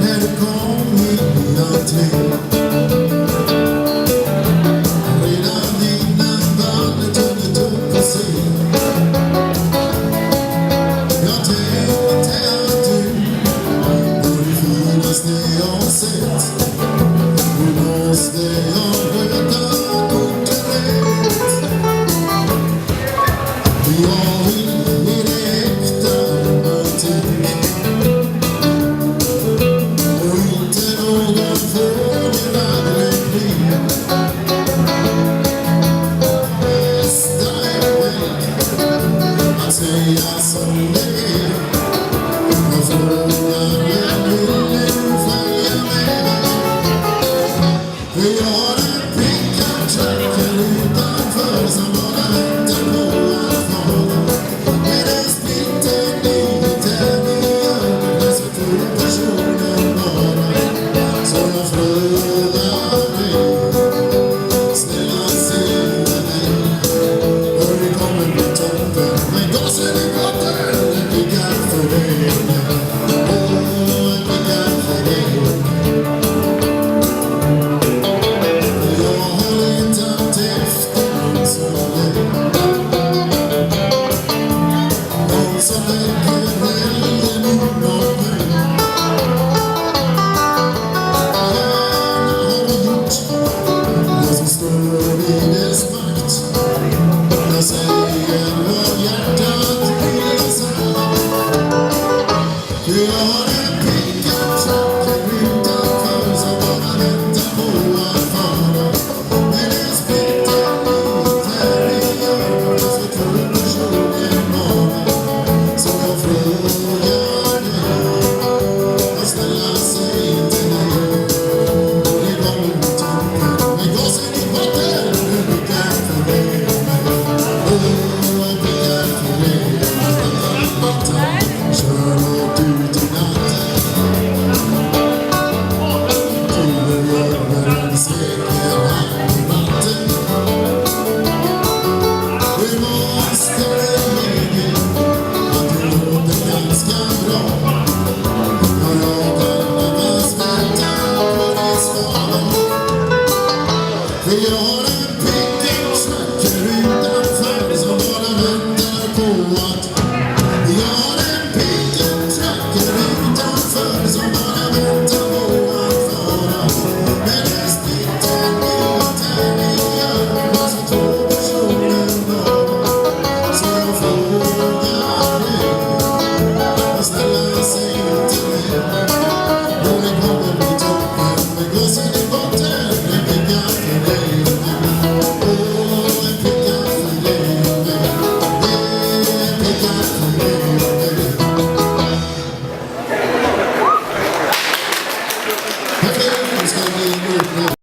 när du kom in i entrén. Redan innan bandet hunnit upp på scen. Jag tänkte att du var det finaste jag sett. Nu måste jag sköta korten rätt. Jag vill ge dig äkta romantik och inte någon fördelad replik. Bästa är väl att säga som det är. Jag frågar, jag vill följa med. För jag har en pickad tracker utanför som bara väntar på att fara. Med en splitterny tävling i ögonen så tror personen bara. Så jag frågar dig, snälla säg mig, hur det kommer bli toppen. Men gasen i botten, den piggar för dig. Åh, den piggar för dig. Som lägger välden inom mig. Gärna har du gjort det som står i dess makt. Jag säger vad hjärtat vill säga. Jag har en pickad tracker utanför som bara väntar på att fara. Men en splitterny tävling i ögonen så tror personen bara. Så jag frågar dig, vad snälla säg till mig, och det kommer bli toppen. Men gasen i botten, du pickar för mig. Åh, jag pickar för dig. Kör rakt ut i natten. Kliver över en säker hamn i vatten. Vi måste